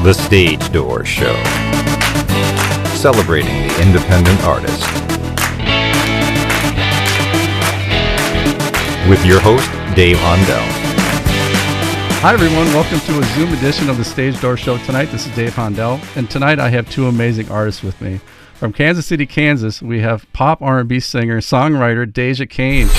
The Stage Door Show, celebrating the independent artist. With your host, Dave Hondel. Hi everyone, welcome to a Zoom edition of the Stage Door Show tonight. This is Dave Hondel, and tonight I have two amazing artists with me. From Kansas City, Kansas, we have pop R&B singer and songwriter Deja Cain.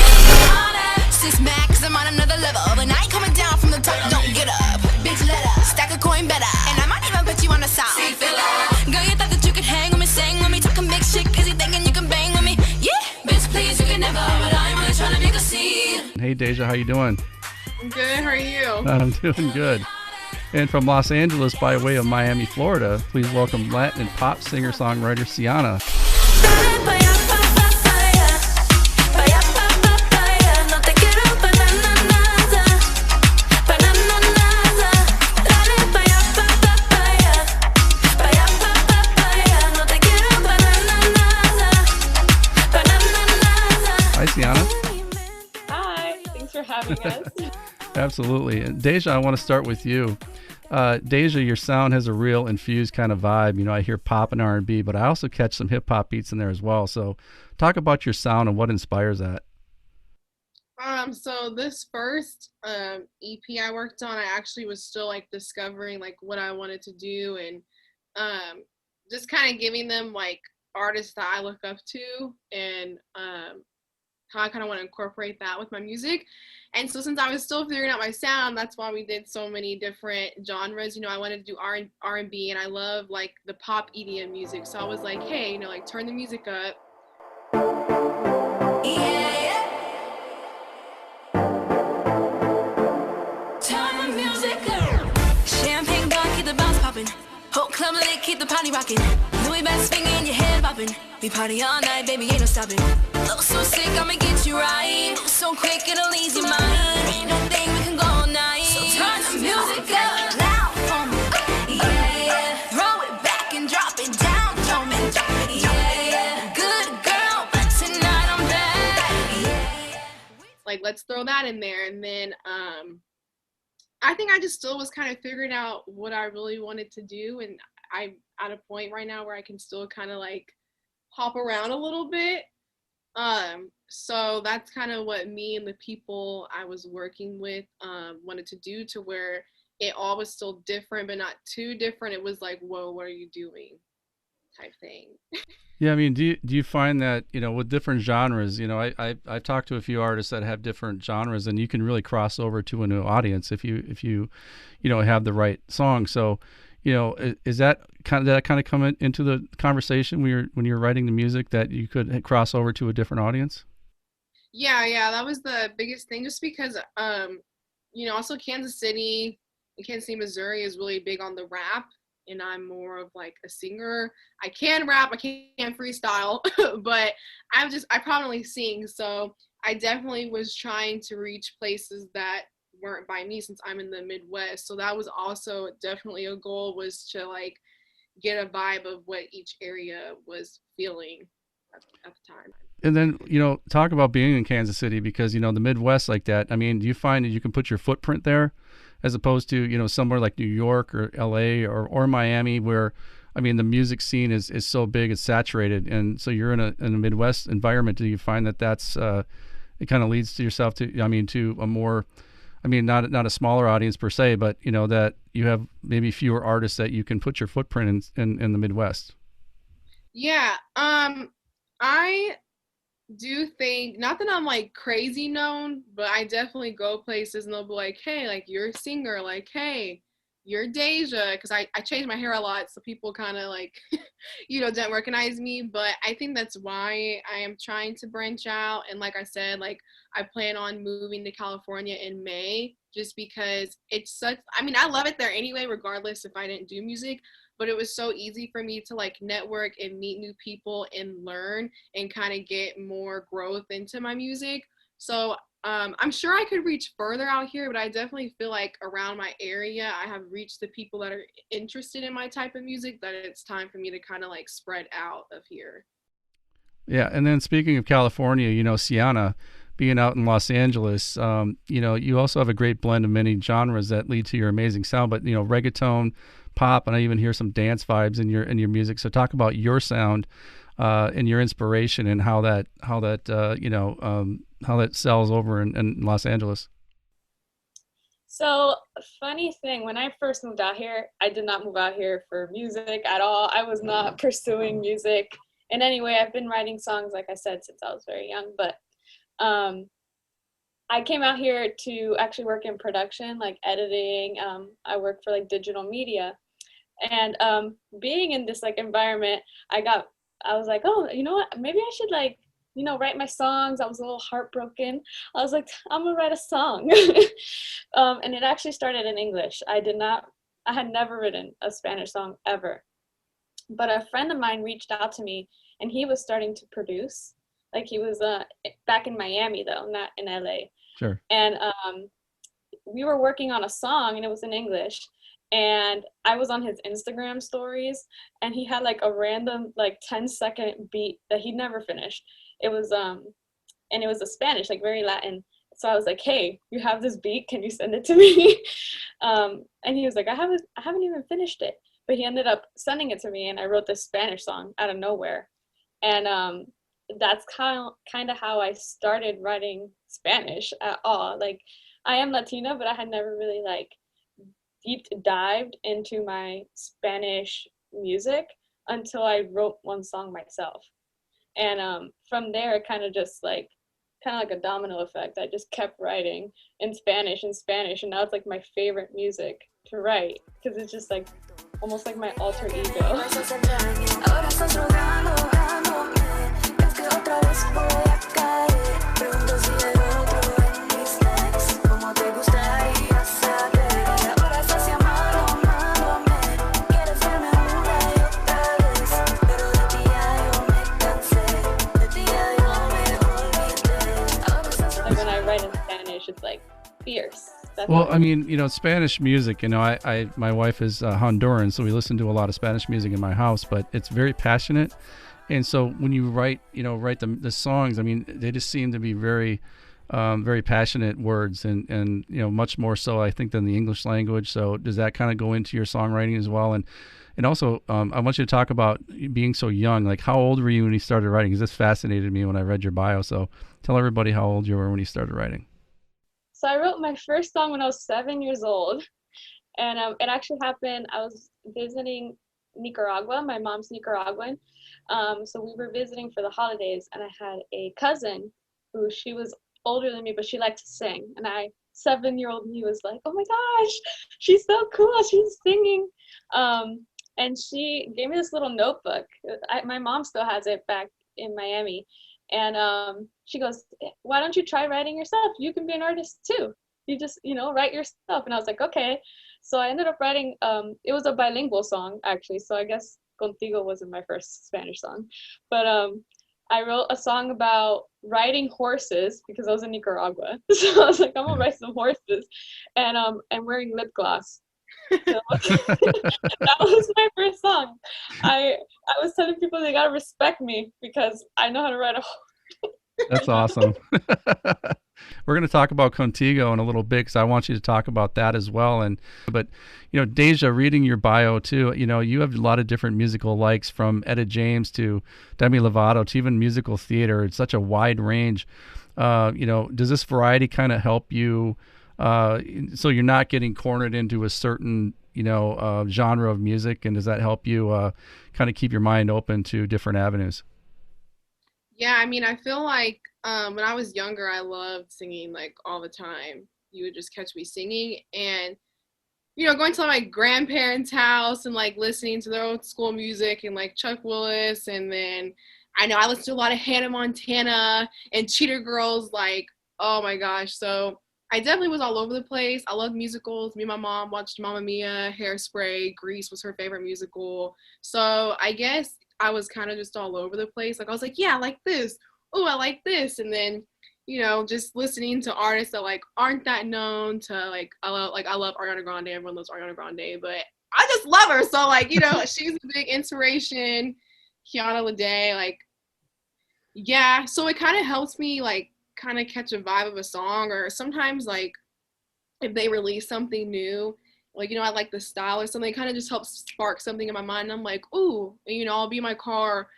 Hey Deja, how you doing? I'm good. How are you? I'm doing good. And from Los Angeles by way of Miami, Florida, please welcome Latin and pop singer-songwriter Siana. Hi, Siana. Having us. Absolutely. And Deja, I want to start with you. Deja, your sound has a real infused kind of vibe. You know, I hear pop and R&B, but I also catch some hip hop beats in there as well. So talk about your sound and what inspires that. So this first EP I worked on, I actually was still like discovering like what I wanted to do and just kind of giving them like artists that I look up to and how I kind of want to incorporate that with my music. And so since I was still figuring out my sound, that's why we did so many different genres. You know, I wanted to do R&B and I love like the pop EDM music. So I was like, hey, you know, like turn the music up. Yeah. Turn the music up. Champagne bar, keep the bounce popping. Whole club lit, keep the party rocking. Louis best finger in your head bopping. We party all night, baby, ain't no stopping. Flow so sick, I'ma get you right. So quick, it'll ease your mind. Ain't no thing, we can go all night. So turn the music up loud for me. Yeah, throw it back and drop it down. Don't make drop it. Yeah, good girl, but tonight I'm back. Yeah. Like, let's throw that in there. And then, I think I just still was kind of figuring out what I really wanted to do. And I'm at a point right now where I can still kind of like hop around a little bit. So that's kind of what me and the people I was working with wanted to do, to where it all was still different, but not too different. It was like, whoa, what are you doing type thing. Yeah, I mean, do you find that, you know, with different genres, you know, I've talked to a few artists that have different genres, and you can really cross over to a new audience if you know, have the right song. So, you know, is that kind of come into the conversation when you're writing the music, that you could cross over to a different audience? Yeah, that was the biggest thing, just because, you know, also Kansas City, Missouri is really big on the rap, and I'm more of like a singer. I can rap, I can't freestyle, but I prominently sing. So I definitely was trying to reach places that weren't by me, since I'm in the Midwest. So that was also definitely a goal, was to like get a vibe of what each area was feeling at the time. And then, you know, talk about being in Kansas City, because, you know, the Midwest like that, I mean, do you find that you can put your footprint there as opposed to, you know, somewhere like New York or LA or Miami, where, I mean, the music scene is so big, it's saturated. And so you're in a Midwest environment. Do you find that that's, it kind of leads to yourself to, I mean, to a more, I mean, not a smaller audience per se, but, you know, that you have maybe fewer artists that you can put your footprint in the Midwest? Yeah. I do think, not that I'm like crazy known, but I definitely go places and they'll be like, hey, like you're a singer, like, hey, you're Deja, because I change my hair a lot, so people kind of like, you know, don't recognize me. But I think that's why I am trying to branch out. And like I said, like I plan on moving to California in May, just because it's such, I mean, I love it there anyway, regardless if I didn't do music. But it was so easy for me to like network and meet new people and learn and kind of get more growth into my music. So I'm sure I could reach further out here, but I definitely feel like around my area, I have reached the people that are interested in my type of music, that it's time for me to kind of like spread out of here. Yeah. And then speaking of California, you know, Siana, being out in Los Angeles, you know, you also have a great blend of many genres that lead to your amazing sound, but, you know, reggaeton, pop, and I even hear some dance vibes in your music. So talk about your sound and your inspiration and how that how that sells over in Los Angeles. So, funny thing, when I first moved out here, I did not move out here for music at all. I was not pursuing music in any way. I've been writing songs, like I said, since I was very young, but I came out here to actually work in production, like editing. I work for like digital media. And being in this like environment, I was like, oh, you know what? Maybe I should like, write my songs. I was a little heartbroken. I was like, I'm gonna write a song. And it actually started in English. I had never written a Spanish song ever. But a friend of mine reached out to me and he was starting to produce. Like he was back in Miami though, not in LA. Sure. And we were working on a song and it was in English. And I was on his Instagram stories and he had like a random like 10-second beat that he'd never finished. It was and it was a Spanish, like very Latin. So I was like, hey, you have this beat, can you send it to me? And he was like, I haven't even finished it. But he ended up sending it to me and I wrote this Spanish song out of nowhere. And that's kind of how I started writing Spanish at all. Like I am Latina, but I had never really like deep dived into my Spanish music until I wrote one song myself. And from there, it kind of like a domino effect. I just kept writing in Spanish, and now it's like my favorite music to write because it's just like almost like my alter ego. It's like fierce. Well, I mean, Spanish music, my wife is Honduran, so we listen to a lot of Spanish music in my house, but it's very passionate. And so when you write the songs, I mean, they just seem to be very, very passionate words and much more so, I think, than the English language. So does that kind of go into your songwriting as well? And also, I want you to talk about being so young. Like, how old were you when you started writing? Because this fascinated me when I read your bio. So tell everybody how old you were when you started writing. So I wrote my first song when I was 7 years old, and it actually happened. I was visiting Nicaragua. My mom's Nicaraguan, so we were visiting for the holidays, and I had a cousin who she was older than me, but she liked to sing. And 7-year-old me was like, "Oh my gosh, she's so cool! She's singing!" And she gave me this little notebook. My mom still has it back in Miami. And she goes, why don't you try writing yourself? You can be an artist too. You just, write yourself. And I was like, okay. So I ended up writing, it was a bilingual song actually. So I guess Contigo wasn't my first Spanish song. But I wrote a song about riding horses because I was in Nicaragua. So I was like, I'm gonna write some horses and wearing lip gloss. So that was my first song. I was telling people they gotta respect me because I know how to ride a horse. That's awesome. We're going to talk about Contigo in a little bit because I want you to talk about that as well. But Deja, reading your bio too, you have a lot of different musical likes from Etta James to Demi Lovato to even musical theater. It's such a wide range. Does this variety kind of help you? So you're not getting cornered into a certain, genre of music, and does that help you kind of keep your mind open to different avenues? Yeah, I mean, I feel like when I was younger, I loved singing like all the time. You would just catch me singing, and going to my grandparents' house and like listening to their old school music and like Chuck Willis, and then I know I listened to a lot of Hannah Montana and Cheater Girls, like, oh my gosh. So I definitely was all over the place. I love musicals. Me and my mom watched Mamma Mia, Hairspray, Grease was her favorite musical. So I guess I was kind of just all over the place. Like I was like, yeah, I like this. Oh, I like this. And then, just listening to artists that like aren't that known to like I love Ariana Grande. Everyone loves Ariana Grande, but I just love her. So like, she's a big inspiration. Kiana Lede, like, yeah. So it kind of helps me like kind of catch a vibe of a song, or sometimes like if they release something new like, I like the style or something. It kind of just helps spark something in my mind. And I'm like, ooh, and, I'll be in my car,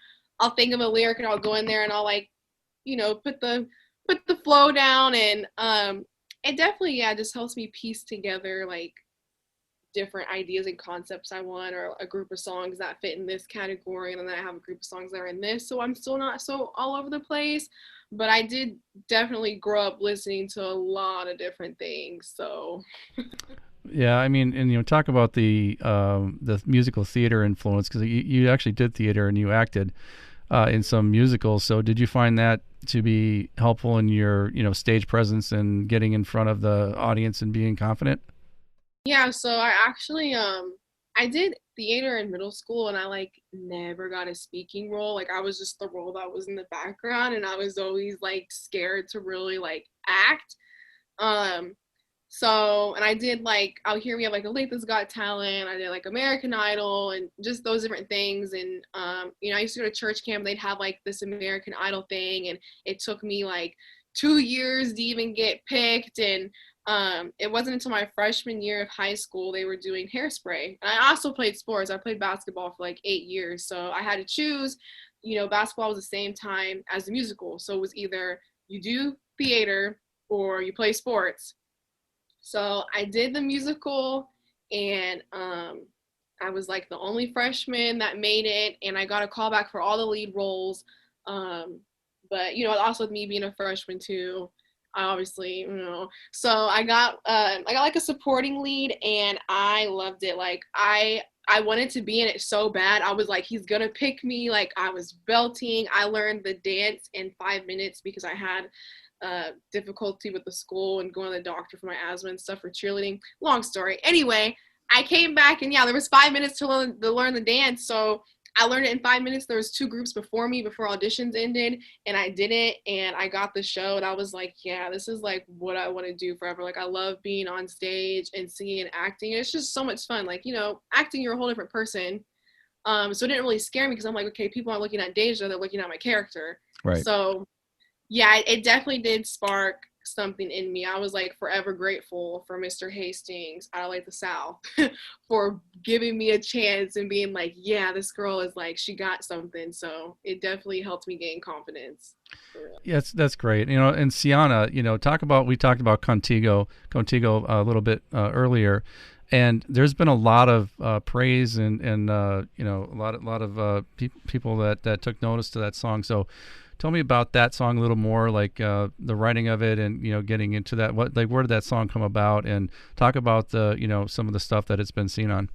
I'll think of a lyric and I'll go in there and I'll like, put the flow down. And it definitely, yeah, just helps me piece together like different ideas and concepts I want, or a group of songs that fit in this category, and then I have a group of songs that are in this, so I'm still not so all over the place. But I did definitely grow up listening to a lot of different things, so Yeah, I mean, and talk about the musical theater influence, because you actually did theater and you acted in some musicals. So did you find that to be helpful in your stage presence and getting in front of the audience and being confident? yeah. So I actually I did theater in middle school, and I like never got a speaking role. Like I was just the role that was in the background, and I was always like scared to really like act. Um, So, and I did like, out here we have like Olathe's Got Talent. I did like American Idol and just those different things. And, I used to go to church camp. They'd have like this American Idol thing. And it took me like 2 years to even get picked. And it wasn't until my freshman year of high school they were doing Hairspray. And I also played sports. I played basketball for like 8 years. So I had to choose, basketball was the same time as the musical. So it was either you do theater or you play sports. So I did the musical, and I was like the only freshman that made it, and I got a call back for all the lead roles. But also with me being a freshman too, I obviously, so I got like a supporting lead, and I loved it. Like I wanted to be in it so bad. I was like, he's gonna pick me. Like I was belting. I learned the dance in 5 minutes because I had difficulty with the school and going to the doctor for my asthma and stuff for cheerleading. Long story. Anyway, I came back, and yeah, there was 5 minutes to learn the dance. So I learned it in 5 minutes. There was 2 groups before me before auditions ended, and I did it, and I got the show, and I was like, yeah, this is like what I want to do forever. Like I love being on stage and singing and acting. It's just so much fun. Like, acting, you're a whole different person. So it didn't really scare me because I'm like, okay, people aren't looking at Deja, they're looking at my character. Right. So yeah, it definitely did spark something in me. I was like forever grateful for Mr. Hastings out of like the South for giving me a chance and being like, yeah, this girl is like, she got something. So it definitely helped me gain confidence. Yes, that's great. And Siana, we talked about Contigo a little bit earlier, and there's been a lot of praise and a lot of people that took notice to that song. So tell me about that song a little more, like the writing of it, and getting into that. Where did that song come about? And talk about the some of the stuff that it's been seen on,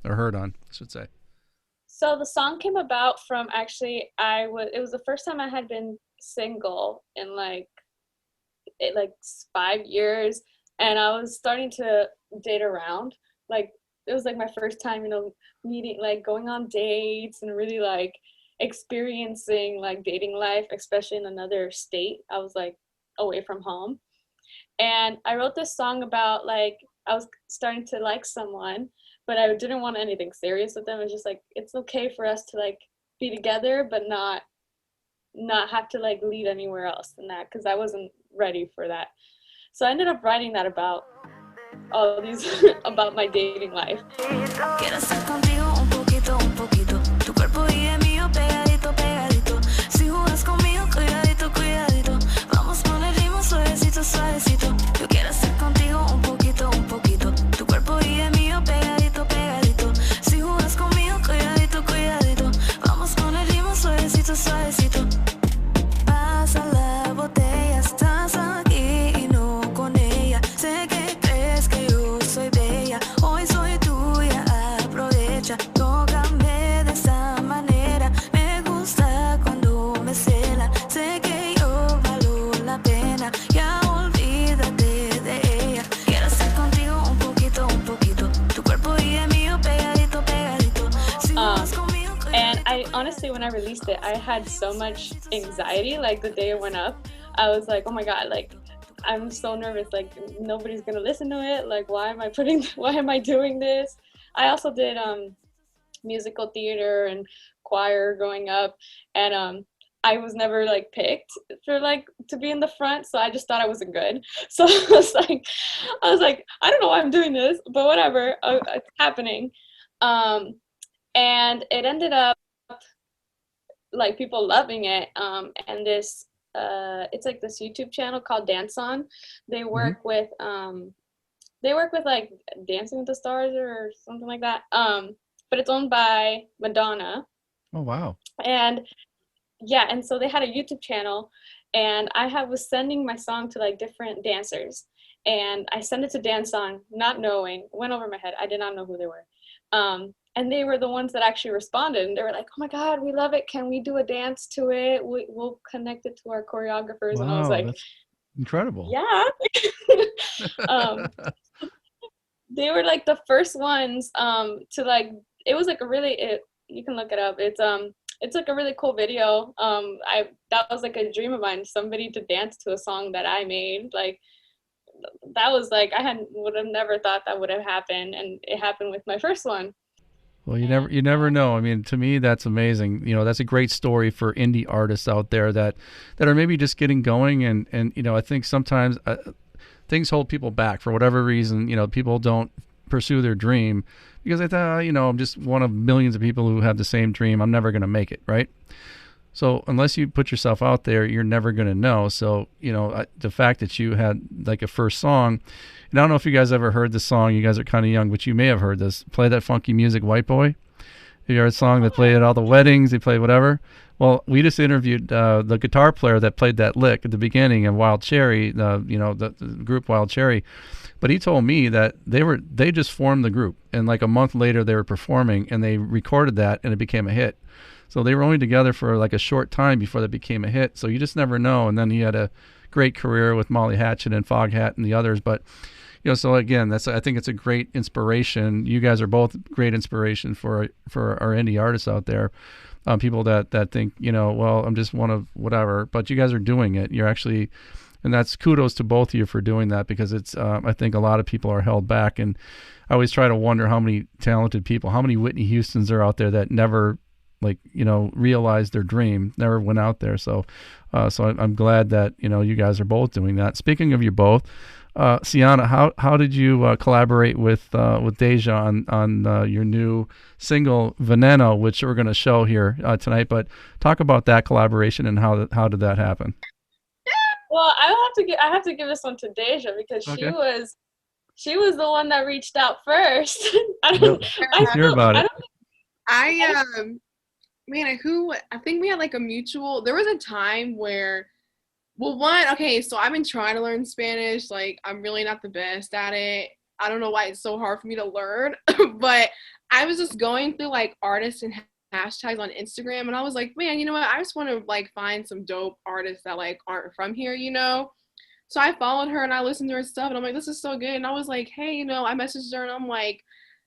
or heard on, I should say. So the song came about from actually it was the first time I had been single in like 5 years, and I was starting to date around. Like it was like my first time, meeting, like going on dates and really like experiencing like dating life, especially in another state. I was like away from home, and I wrote this song about like I was starting to like someone, but I didn't want anything serious with them. It was just like, it's okay for us to like be together, but not have to like lead anywhere else than that, because I wasn't ready for that. So I ended up writing that about all these about my dating life. Honestly, when I released it, I had so much anxiety. Like the day it went up, I was like, oh my god, like I'm so nervous, like nobody's gonna listen to it, like why am I doing this? I also did musical theater and choir growing up, and I was never like picked for like to be in the front, so I just thought I wasn't good. So I was like, I don't know why I'm doing this, but whatever, it's happening. Um, and it ended up like people loving it. And this it's like this YouTube channel called Dance On. They Hmm. work with they work with like Dancing with the Stars or something like that. But it's owned by Madonna. Oh wow. And yeah, and so they had a YouTube channel, and was sending my song to like different dancers, and I sent it to Dance On, not knowing, went over my head. I did not know who they were. And they were the ones that actually responded, and they were like, "Oh my God, we love it. Can we do a dance to it? We'll connect it to our choreographers." And I was Wow, like, that's incredible. "Yeah." um, they were like the first ones to like. It was like a really. You can look it up. It's like a really cool video. That was like a dream of mine, somebody to dance to a song that I made. Like that was like would have never thought that would have happened, and it happened with my first one. Well, And you never know. I mean, to me, that's amazing. You know, that's a great story for indie artists out there that are maybe just getting going, and you know, I think sometimes things hold people back for whatever reason. You know, people don't pursue their dream because they thought, you know, I'm just one of millions of people who have the same dream. I'm never going to make it, right? So unless you put yourself out there, you're never going to know. So, you know, the fact that you had like a first song, and I don't know if you guys ever heard this song. You guys are kind of young, but you may have heard this. Play That Funky Music, White Boy. You heard a song that played at all the weddings. They played whatever. Well, we just interviewed the guitar player that played that lick at the beginning of Wild Cherry, the group Wild Cherry. But he told me that they just formed the group, and like a month later they were performing, and they recorded that, and it became a hit. So they were only together for like a short time before they became a hit. So you just never know. And then he had a great career with Molly Hatchet and Foghat and the others. But you know, so again, I think it's a great inspiration. You guys are both great inspiration for our indie artists out there. People that think, you know, well, I'm just one of whatever, but you guys are doing it. You're actually, and that's kudos to both of you for doing that, because it's I think a lot of people are held back, and I always try to wonder how many talented people, how many Whitney Houstons are out there that never, like, you know, realized their dream, never went out there. So I'm glad that, you know, you guys are both doing that. Speaking of you both, Siana, how did you collaborate with Deja on your new single Veneno, which we're going to show here tonight? But talk about that collaboration and how did that happen? well, I have to give this one to Deja because Okay. she was the one that reached out first. I Yep. don't Let's hear about I it. don't I think we had like a mutual. There was a time where, well, okay, so I've been trying to learn Spanish. Like, I'm really not the best at it. I don't know why it's so hard for me to learn, but I was just going through like artists and hashtags on Instagram, and I was like, man, you know what? I just want to like find some dope artists that like aren't from here, you know? So I followed her and I listened to her stuff, and I'm like, this is so good. And I was like, hey, you know, I messaged her and I'm like,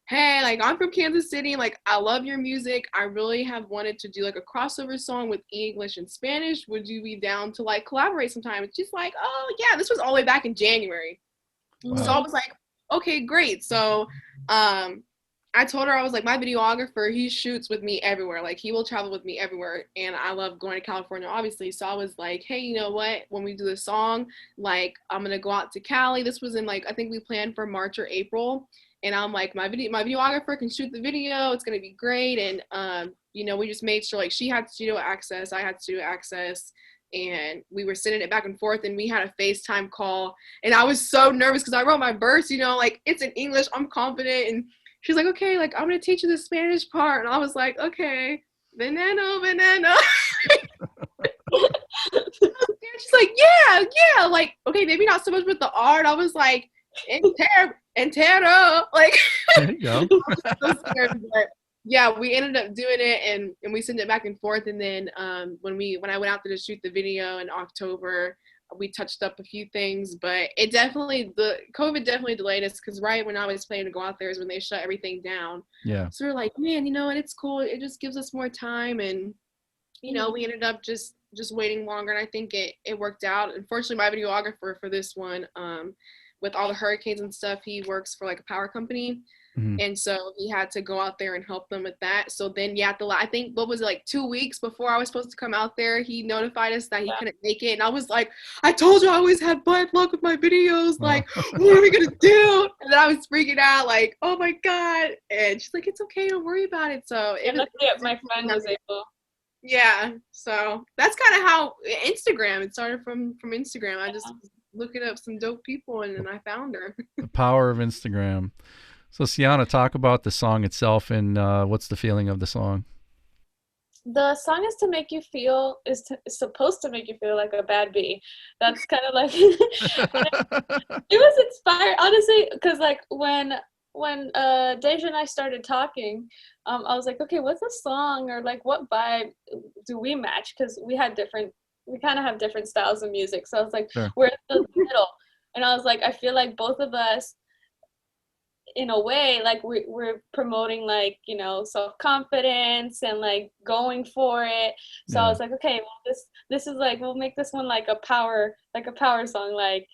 hey, like, I'm from Kansas City. Like, I love your music. I really have wanted to do like a crossover song with English and Spanish. Would you be down to like collaborate sometime? And she's like, oh yeah, this was all the way back in January. So I Wow. was like, okay, great. So I told her, I was like, my videographer, he shoots with me everywhere. Like, he will travel with me everywhere. And I love going to California, obviously. So I was like, hey, you know what? When we do this song, like, I'm going to go out to Cali. This was in, like, I think we planned for March or April. And I'm like, my videographer can shoot the video. It's going to be great. And, you know, we just made sure, like, she had studio access. I had studio access. And we were sending it back and forth, and we had a FaceTime call. And I was so nervous because I wrote my verse, you know, like, it's in English. I'm confident. And she's like, okay, like, I'm going to teach you the Spanish part. And I was like, okay, veneno, veneno. She's like, yeah. Like, okay, maybe not so much with the art. I was like, entero. Like, There you go. so scared, but yeah, we ended up doing it, and we sent it back and forth. And then when I went out there to shoot the video in October, we touched up a few things, but the COVID definitely delayed us, because right when I was planning to go out there is when they shut everything down. Yeah. So we're like, man, you know what? It's cool. It just gives us more time, and you know, we ended up just waiting longer, and I think it worked out. Unfortunately, my videographer for this one, with all the hurricanes and stuff, he works for like a power company. And so he had to go out there and help them with that. So then, yeah, I think, what was it, like 2 weeks before I was supposed to come out there, he notified us that he couldn't make it. And I was like, I told you I always had bad luck with my videos. Like, what are we going to do? And then I was freaking out, like, oh my God. And she's like, it's okay, don't worry about it. So my friend was able. Yeah. So that's kind of how Instagram, it started from Instagram. I just was looking up some dope people and then I found her. The power of Instagram. So, Siana, talk about the song itself and what's the feeling of the song? The song is supposed to make you feel like a bad bee. That's kind of like it was inspired, honestly, because like when Deja and I started talking, I was like, okay, what's a song or like what vibe do we match? Because we kind of have different styles of music. So I was like, sure. We're in the middle, and I was like, I feel like both of us, in a way, like we're promoting, like, you know, self-confidence and like going for it. So I was like, okay, well, this is like, we'll make this one like a power song, like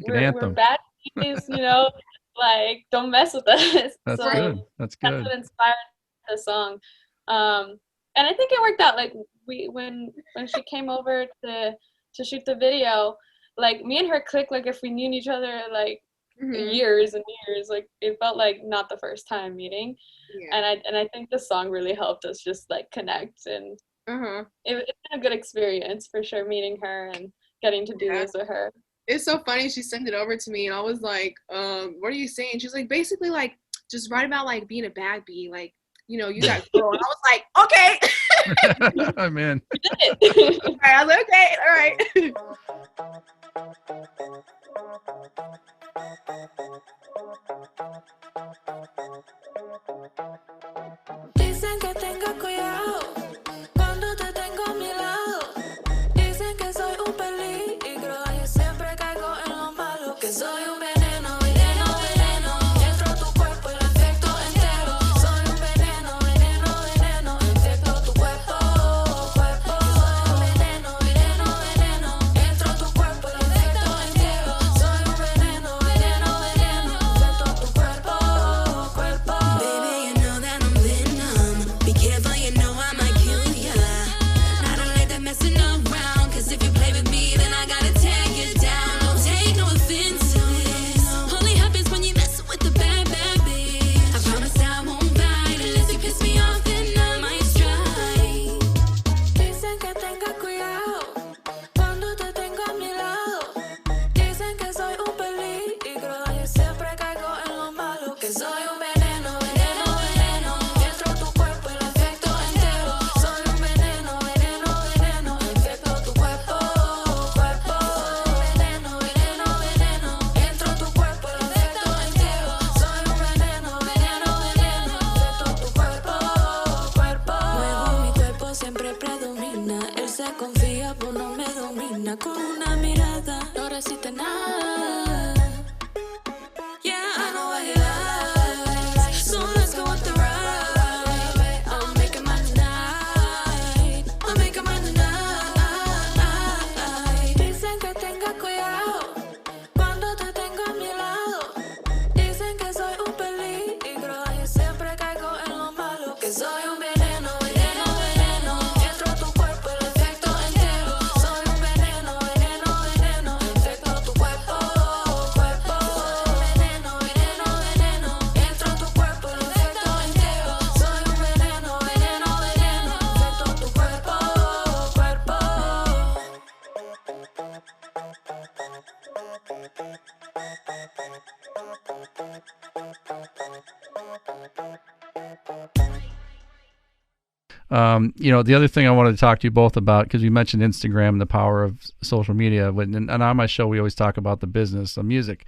we're bad boys, you know, like don't mess with us. That's good. That's good. That's what inspired the song. And I think it worked out. Like when she came over to shoot the video, like me and her clicked like if we knew each other like years and years. Like it felt like not the first time meeting. And I think the song really helped us just like connect, and it's been a good experience for sure, meeting her and getting to do this with her. It's so funny, she sent it over to me and I was like, what are you saying? She's like, basically like just write about like being a bad bee, like, you know, you got girl. And I was like, okay. I'm in. All right, I was like, okay, all right. Dicen que tenga cuidado cuando te tengo a mi lado. Dicen que soy un peligro y siempre caigo en lo malo. Que soy un veneno, veneno, veneno. Entro a tu cuerpo y lo infecto entero. Soy un veneno, veneno, veneno. Infecto tu cuerpo, cuerpo. Soy un veneno, veneno, veneno. Entro a tu cuerpo y lo infecto entero. Soy un veneno, veneno, veneno. Infecto tu cuerpo, cuerpo. Baby, you know that I'm venom. Be careful, you know I might kill ya. I don't like that messing around, 'cause if you play with me, then I gotta tear you down. Don't take no offense to this. Only happens when you mess with the bad, bad bitch. I promise I won't bite unless you piss me off, then I might strike. Dicen que tenga cuidado cuando te tengo a mi lado. Dicen que soy un peligro y siempre caigo en lo malo. Que soy un veneno, veneno, veneno. Entro a tu cuerpo y lo infecto entero. Soy un veneno, veneno, veneno. Infecto tu cuerpo, cuerpo. Veneno, veneno, veneno. Entro a tu cuerpo y lo infecto entero. Soy un veneno, veneno, veneno. Infecto tu cuerpo, cuerpo. Luego mi cuerpo siempre predomina. Él se confía, pues no me domina. Con una mirada no resiste nada. Yeah, I know what he likes. So let's go with the ride. I'm making my night. I'm making my night. Dicen que tenga cuidado cuando te tengo a mi lado. Dicen que soy un peligro y siempre caigo en lo malo. Que soy un veneno, veneno, veneno. Entro a tu cuerpo y lo infecto entero. Soy un veneno, veneno, veneno. Infecto tu cuerpo, cuerpo. Veneno, veneno, veneno. Entro a tu cuerpo y lo infecto entero. Soy un veneno, veneno, veneno. Infecto tu cuerpo, cuerpo. You know, the other thing I wanted to talk to you both about, because you mentioned Instagram and the power of social media, and on my show we always talk about the business of music.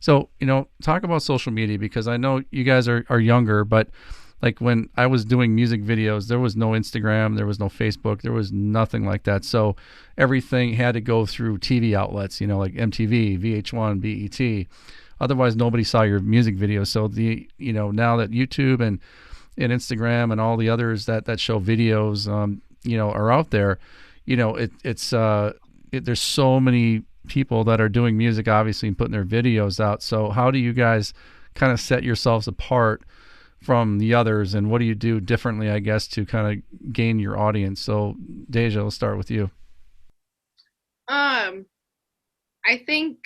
So, you know, talk about social media, because I know you guys are younger, but like when I was doing music videos, there was no Instagram, there was no Facebook, there was nothing like that. So everything had to go through TV outlets, you know, like MTV, VH1, BET. Otherwise, nobody saw your music videos. So now that YouTube and Instagram and all the others that show videos, you know, are out there, you know, there's so many people that are doing music, obviously, and putting their videos out. So how do you guys kind of set yourselves apart from the others, and what do you do differently, I guess, to kind of gain your audience? So Deja, let's start with you. I think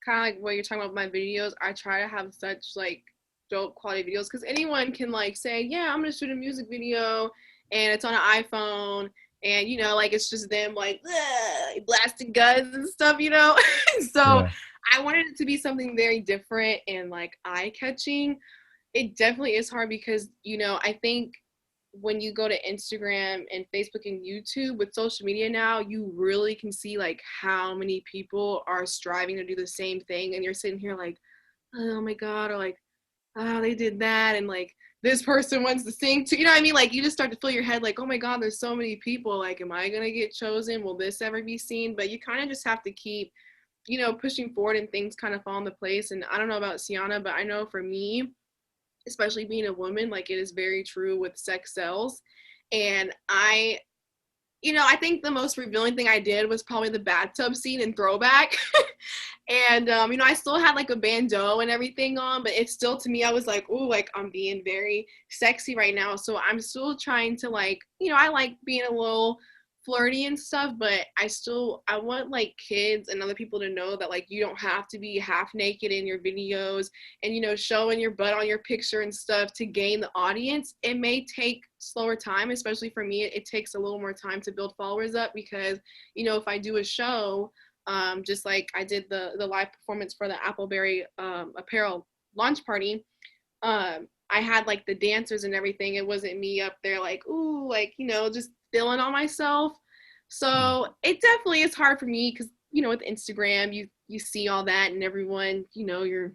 kind of like what you're talking about with my videos, I try to have such like dope quality videos, because anyone can like say, yeah, I'm gonna shoot a music video and it's on an iPhone, and you know, like it's just them like blasting guns and stuff, you know. So Yeah. I wanted it to be something very different and like eye-catching. It definitely is hard because, you know, I think when you go to Instagram and Facebook and YouTube with social media now, you really can see like how many people are striving to do the same thing, and you're sitting here like, oh my God, or like, oh, they did that, and like this person wants to sing too, you know what I mean? Like you just start to fill your head like, oh my God, there's so many people, like, am I gonna get chosen? Will this ever be seen? But you kind of just have to keep, you know, pushing forward, and things kind of fall into place. And I don't know about Siana, but I know for me, especially being a woman, like it is very true with sex sells. And you know, I think the most revealing thing I did was probably the bathtub scene in Throwback. And, you know, I still had like a bandeau and everything on, but it's still, to me, I was like, ooh, like I'm being very sexy right now. So I'm still trying to like, you know, I like being a little flirty and stuff, but I want like kids and other people to know that like you don't have to be half naked in your videos and, you know, showing your butt on your picture and stuff to gain the audience. It may take slower time, especially for me. It takes a little more time to build followers up because, you know, if I do a show, just like I did the live performance for the Appleberry apparel launch party, I had like the dancers and everything. It wasn't me up there like, ooh, like, you know, just feeling on myself. So it definitely is hard for me because, you know, with Instagram, you see all that and everyone, you know, you're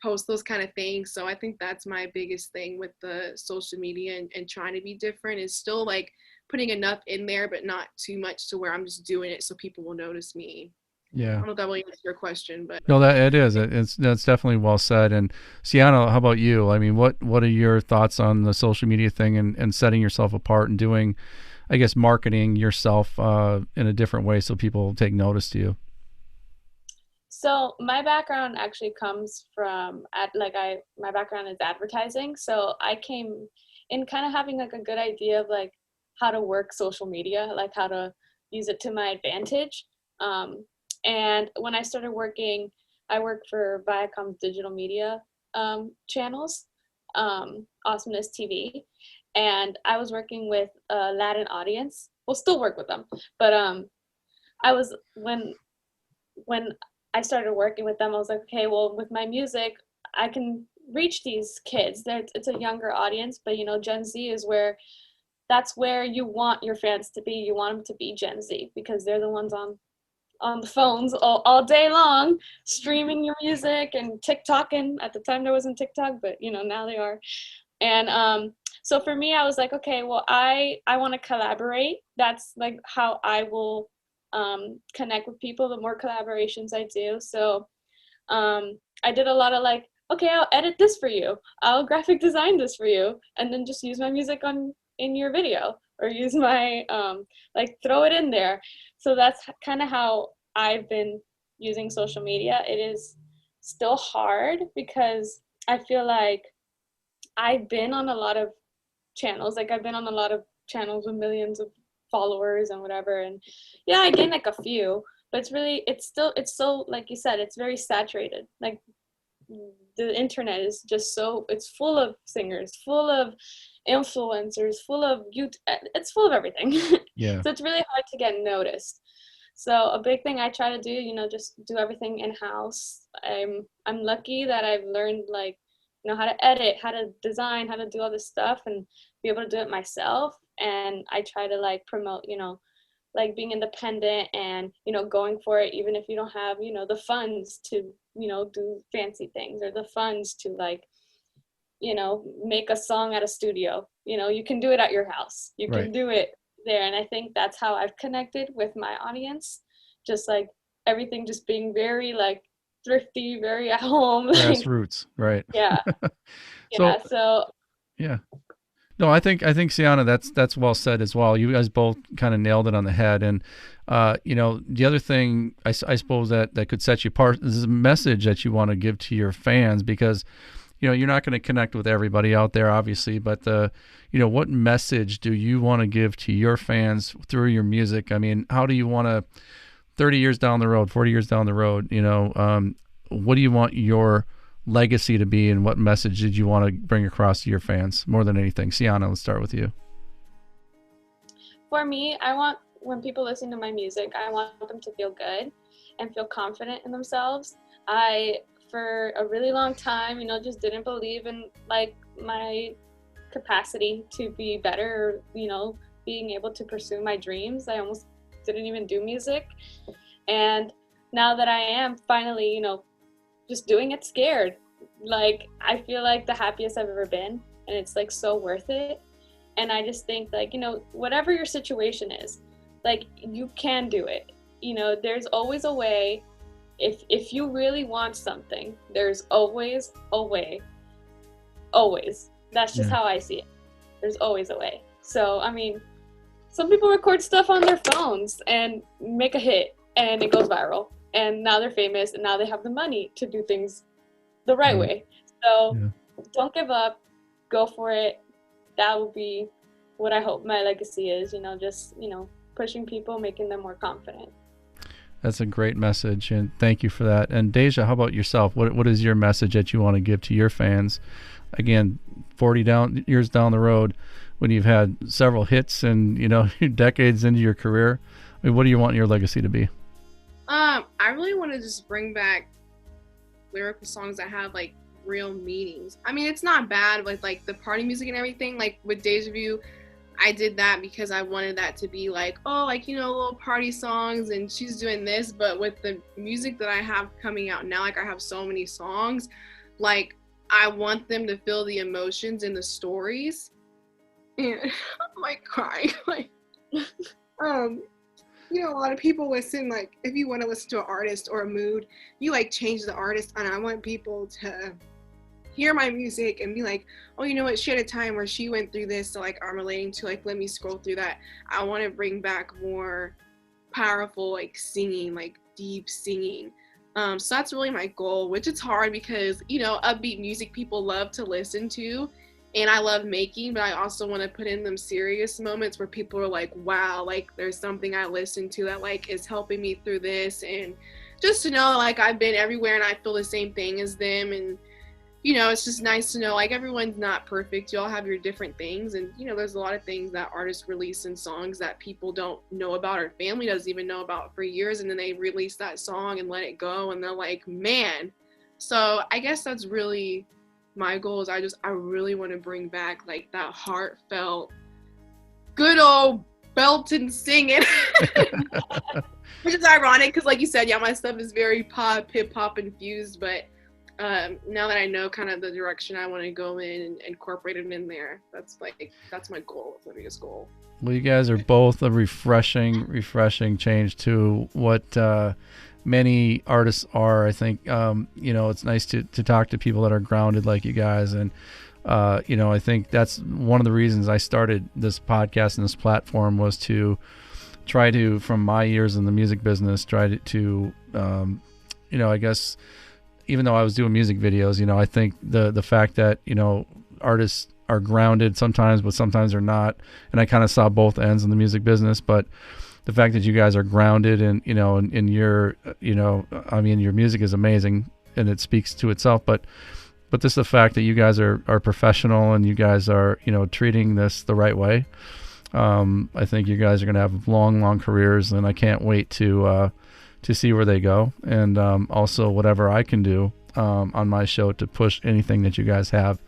post those kind of things. So I think that's my biggest thing with the social media and trying to be different is still like putting enough in there, but not too much to where I'm just doing it so people will notice me. Yeah. I don't know if that will answer your question, but No, that it is. That's definitely well said. And Siana, how about you? I mean, what are your thoughts on the social media thing and setting yourself apart and doing, I guess, marketing yourself in a different way so people take notice to you? So my background actually comes from my background is advertising. So I came in kind of having like a good idea of like how to work social media, like how to use it to my advantage. And when I started working, I worked for Viacom's digital media channels, Awesomeness TV, and I was working with a Latin audience. We'll still work with them, but I was when I started working with them, I was like, okay, well, with my music, I can reach these kids. It's a younger audience, but you know, Gen Z is that's where you want your fans to be. You want them to be Gen Z because they're the ones on the phones all day long, streaming your music and TikToking. At the time there wasn't TikTok, but you know, now they are. And so for me, I was like, okay, well, I want to collaborate. That's like how I will connect with people, the more collaborations I do. So I did a lot of like, okay, I'll edit this for you. I'll graphic design this for you. And then just use my music in your video or use my, like throw it in there. So that's kind of how I've been using social media. It is still hard because I feel like I've been on a lot of channels. Like I've been on a lot of channels with millions of followers and whatever. And yeah, I gained like a few, but it's so, like you said, it's very saturated. Like the internet is just it's full of singers, full of influencers, full of youth. It's full of everything. Yeah. So it's really hard to get noticed. So a big thing I try to do, you know, just do everything in-house. I'm lucky that I've learned like, you know, how to edit, how to design, how to do all this stuff and be able to do it myself. And I try to like promote, you know, like being independent and, you know, going for it, even if you don't have, you know, the funds to, you know, do fancy things or the funds to like, you know, make a song at a studio. You know, you can do it at your house. You can do it there. And I think that's how I've connected with my audience. Just like everything just being very like thrifty, very at home. Grassroots, right. Yeah. So yeah. No, I think Siana, that's well said as well. You guys both kind of nailed it on the head. And The other thing I suppose that could set you apart is a message that you want to give to your fans, because you're not going to connect with everybody out there, obviously, but what message do you want to give to your fans through your music? I mean, how do you want to, 30 years down the road, 40 years down the road, what do you want your legacy to be, and what message did you want to bring across to your fans more than anything? Siana, let's start with you. For me, when people listen to my music, I want them to feel good and feel confident in themselves. For a really long time, just didn't believe in like my capacity to be better, being able to pursue my dreams. I almost didn't even do music. And now that I am finally, just doing it scared, like I feel like the happiest I've ever been, and it's like so worth it. And I just think like, whatever your situation is, like you can do it. There's always a way. If you really want something, there's always a way. Always. That's just how I see it. There's always a way. So, I mean, some people record stuff on their phones and make a hit and it goes viral. And now they're famous and now they have the money to do things the right way. So don't give up. Go for it. That will be what I hope my legacy is, just, pushing people, making them more confident. That's a great message, and thank you for that. And Deja, how about yourself? What is your message that you want to give to your fans? Again, 40 years down the road, when you've had several hits and decades into your career, I mean, what do you want your legacy to be? I really want to just bring back lyrical songs that have like real meanings. I mean, it's not bad with like the party music and everything. Like with Deja Vu, I did that because I wanted that to be like, little party songs and she's doing this. But with the music that I have coming out now, like I have so many songs, like I want them to feel the emotions in the stories. And I'm like crying. Like, a lot of people listen, like if you want to listen to an artist or a mood, you like change the artist. And I want people to hear my music and be like, oh, she had a time where she went through this, so like I'm relating to, like, let me scroll through that. I want to bring back more powerful like singing, like deep singing. So that's really my goal, which it's hard because upbeat music people love to listen to and I love making, but I also want to put in them serious moments where people are like, wow, like there's something I listen to that like is helping me through this, and just to know like I've been everywhere and I feel the same thing as them. And it's just nice to know, like, everyone's not perfect. You all have your different things. And, there's a lot of things that artists release in songs that people don't know about or family doesn't even know about for years. And then they release that song and let it go. And they're like, man. So I guess that's really my goal is I really want to bring back, like, that heartfelt, good old belting singing. Which is ironic because, like you said, my stuff is very pop, hip-hop infused. But now that I know kind of the direction I want to go in and incorporate it in there, that's my goal. That's my biggest goal. Well, you guys are both a refreshing change to what many artists are. I think, it's nice to talk to people that are grounded like you guys. And, I think that's one of the reasons I started this podcast and this platform was to try to, from my years in the music business, try to I guess, even though I was doing music videos, I think the fact that, artists are grounded sometimes, but sometimes they're not. And I kind of saw both ends in the music business, but the fact that you guys are grounded and, in your, your music is amazing and it speaks to itself, but just the fact that you guys are professional and you guys are, treating this the right way. I think you guys are going to have long careers, and I can't wait to see where they go, and also whatever I can do on my show to push anything that you guys have.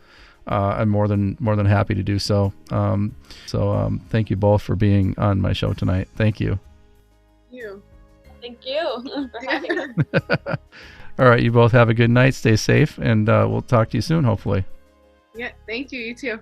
I'm more than happy to do so. Thank you both for being on my show tonight. Thank you. Thank you for having me. All right, you both have a good night. Stay safe, and we'll talk to you soon, hopefully. Yeah, thank you. You too.